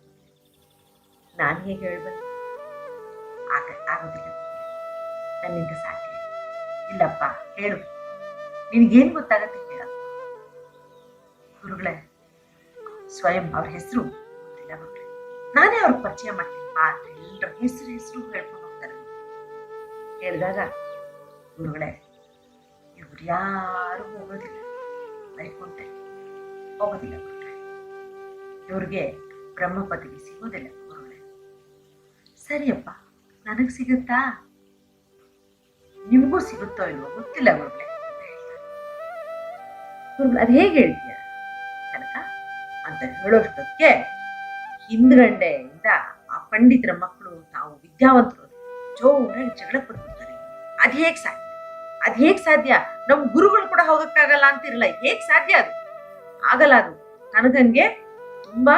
ನಾನು ಹೇಗೆ ಹೇಳ್ಬಲ್ಲೆ? ಆಗೋದಿಲ್ಲ, ನನ್ನಿಂದ ಸಾಧ್ಯ ಇಲ್ಲಪ್ಪ. ಹೇಳು, ನಿನಗೇನು ಗೊತ್ತಾಗತ್ತೆ ಹೇಳ. ಗುರುಗಳೇ, ಸ್ವಯಂ ಅವ್ರ ಹೆಸರು ಗೊತ್ತಿಲ್ಲ ಗುರುಗಳೇ. ನಾನೇ ಅವ್ರಿಗೆ ಪರಿಚಯ ಮಾಡ್ತೀನಿ ಆದ್ರೆ ಎಲ್ಲರ ಹೆಸರು ಹೇಳ್ಕೊಂಡು ಹೋಗ್ತಾರೆ. ಹೇಳಿದಾಗ, ಗುರುಗಳೇ, ಇವ್ರು ಯಾರು ಹೋಗೋದಿಲ್ಲ, ವೈಕುಂಠ ಹೋಗೋದಿಲ್ಲ ಗುರುಗಳೇ, ಇವ್ರಿಗೆ ಬ್ರಹ್ಮ ಪದವಿ ಸಿಗೋದಿಲ್ಲ ಗುರುಗಳೇ. ಸರಿಯಪ್ಪ, ನನಗ್ ಸಿಗುತ್ತಾ? ನಿಮ್ಗೂ ಸಿಗುತ್ತೋ ಇಲ್ವೋ ಗೊತ್ತಿಲ್ಲ ಗುರುಗಳೇ. ಗುರುಗಳು, ಅದ್ ಹೇಗೆ ಹೇಳ್ತೀಯ ಕನಕ ಅಂತ ಹೇಳೋಷ್ಟಕ್ಕೆ ಹಿಂದ್ಗಂಡೆಯಿಂದ ಆ ಪಂಡಿತರ ಮಕ್ಕಳು, ನಾವು ವಿದ್ಯಾವಂತರು, ಜೋರಾಗಿ ಜಗಳಕ್ಕೆ ಬಂದ್ಬಿಡ್ತಾರೆ. ಅದ್ ಹೇಗ್ ಸಾಧ್ಯ? ಅದ್ ಹೇಗ್ ಸಾಧ್ಯ? ನಮ್ ಗುರುಗಳು ಕೂಡ ಹೋಗಕ್ಕಾಗಲ್ಲ ಅಂತಿರಲ್ಲ, ಹೇಗ್ ಸಾಧ್ಯ? ಅದು ಆಗಲ್ಲ. ಅದು ಕನಕನ್ಗೆ ತುಂಬಾ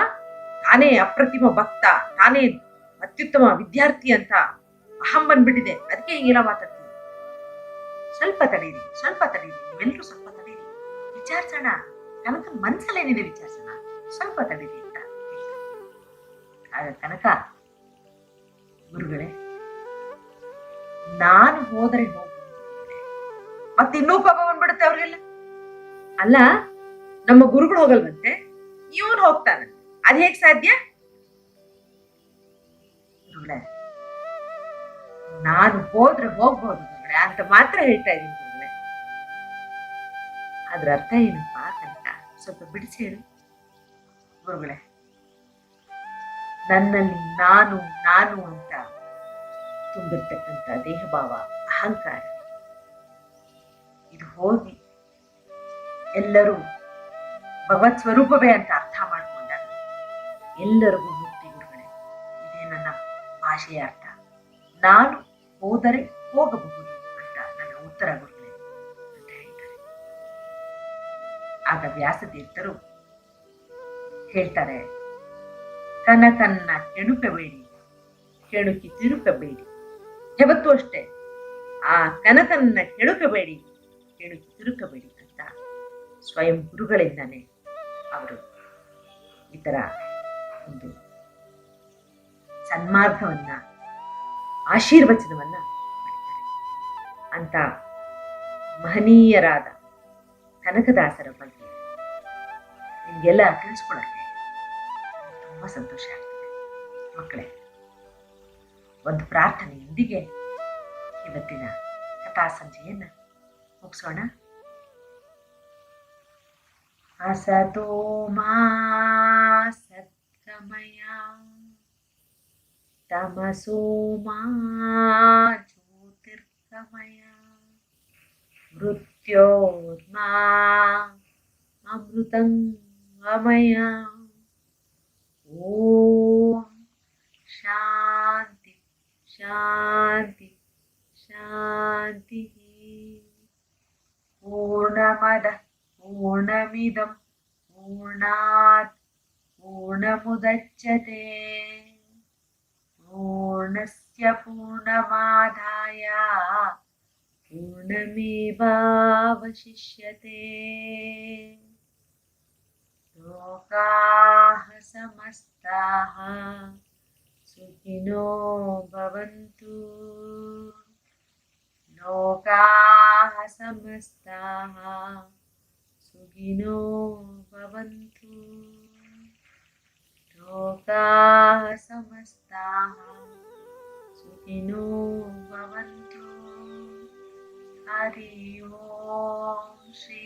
ತಾನೇ ಅಪ್ರತಿಮ ಭಕ್ತ, ತಾನೇ ಅತ್ಯುತ್ತಮ ವಿದ್ಯಾರ್ಥಿ ಅಂತ ಅಹಂ ಬಂದ್ಬಿಟ್ಟಿದೆ. ಅದಕ್ಕೆ ಹಿಂಗೆಲ್ಲ ಮಾತಾಡ್ತೀನಿ. ಸ್ವಲ್ಪ ತಡೀರಿ, ನೀವೆಲ್ಲರೂ ಸ್ವಲ್ಪ ತಡೀರಿ, ವಿಚಾರಿಸೋಣ. ಕನಕನ್ ಮನ್ಸಲ್ಲೇನಿದೆ ವಿಚಾರಿಸೋಣ, ಸ್ವಲ್ಪ ತಡೀರಿ ಅಂತ ಆಗ ಕನಕ, ಗುರುಗಳೇ, ನಾನು ಹೋದರೆ ಮತ್ತೆ ಇನ್ನೂ ಪಾಪ ಬಂದ್ಬಿಡುತ್ತೆ ಅವ್ರಿಗೆಲ್ಲ. ಅಲ್ಲ, ನಮ್ಮ ಗುರುಗಳು ಹೋಗಲ್ವಂತೆ, ಇವನು ಹೋಗ್ತಾನಂತೆ, ಅದ್ ಹೇಗ್ ಸಾಧ್ಯ? ಗುರುಗಳೇ, ನಾನು ಹೋದ್ರೆ ಹೋಗ್ಬೋದು ಗುರುಗಳೇ ಅಂತ ಮಾತ್ರ ಹೇಳ್ತಾ ಇದ್ದೀನಿ ಗುರುಗಳೇ. ಅದ್ರ ಅರ್ಥ ಏನಪ್ಪಾ ಕನಕ? ಸ್ವಲ್ಪ ಬಿಡಿಸಿ ಹೇಳು ಗುರುಗಳೇ. ನನ್ನಲ್ಲಿ ನಾನು ನಾನು ಅಂತ ತುಂಬಿರ್ತಕ್ಕಂಥ ದೇಹಭಾವ, ಅಹಂಕಾರ ಇದು ಹೋಗಿ ಎಲ್ಲರೂ ಭಗವತ್ ಸ್ವರೂಪವೇ ಅಂತ ಅರ್ಥ ಮಾಡಿಕೊಂಡಾಗ ಎಲ್ಲರಿಗೂ ಮುಕ್ತಿ ಗುರುಗಳೇ. ಇದೇ ನನ್ನ ಭಾಷೆಯ ಅರ್ಥ. ನಾನು ಹೋದರೆ ಹೋಗಬಹುದು ಅಂತ ನನ್ನ ಉತ್ತರ ಗುರುಗಳೇ ಅಂತ ಹೇಳ್ತಾರೆ. ಆಗ ವ್ಯಾಸತೀರ್ಥರು ಹೇಳ್ತಾರೆ, ಕನಕನ್ನ ಕೆಣುಕಬೇಡಿ, ಕೆಣುಕಿ ತಿರುಕಬೇಡಿ. ಯಾವತ್ತೂ ಅಷ್ಟೇ, ಆ ಕನಕನ್ನ ಕೆಣುಕಬೇಡಿ, ಕೆಣುಕಿ ತಿರುಕಬೇಡಿ ಅಂತ ಸ್ವಯಂ ಗುರುಗಳಿಂದಾನೆ ಅವರು ಈ ತರ ಒಂದು ಸನ್ಮಾರ್ಗವನ್ನ, ಆಶೀರ್ವಚನವನ್ನ ಮಾಡಿದ್ದಾರೆ. ಅಂತ ಮಹನೀಯರಾದ ಕನಕದಾಸರ ಬಗ್ಗೆ ನಿಮ್ಗೆಲ್ಲ ತಿಳಿಸ್ಕೊಡಕ್ಕೆ ತುಂಬಾ ಸಂತೋಷ ಆಗ್ತದೆ ಮಕ್ಕಳೇ. ಒಂದು ಪ್ರಾರ್ಥನೆಯೊಂದಿಗೆ ಇವತ್ತಿನ ಕಥಾ ಸಂಜೆಯನ್ನ ಮುಗಿಸೋಣ. ಅಸತೋ ಮಾ ಸದ್ಗಮಯ, ತಮಸೋ ಮಾ ಜ್ಯೋತಿರ್ಗಮಯ, ಮೃತ್ಯೋರ್ಮಾ ಅಮೃತಂಗಮಯ. ಓಂ ಶಾಂತಿ ಶಾಂತಿ ಶಾಂತಿ. ಪೂರ್ಣಮದ ಪೂರ್ಣಮಿದಂ ಪೂರ್ಣಾತ್ ಪೂರ್ಣಮುದಚ್ಯತೆ ಪೂರ್ಣಸ್ಯ ಪೂರ್ಣಮಾದಾಯ ಪೂರ್ಣಮೇವಾವಶಿಷ್ಯತೆ. ಲೋಕಾಃ ಸಮಸ್ತಾಃ ಸುಖಿನೋ ಭವಂತು. ಲೋಕಾಃ ಸಮಸ್ತಾಃ ಸುಖಿನೋ ಭವಂತು. ಲೋಕಾಃ ಸಮಸ್ತಾಃ ಸುಖಿನೋ ಭವಂತು. ಹರಿ ಓಂ ಶ್ರೀ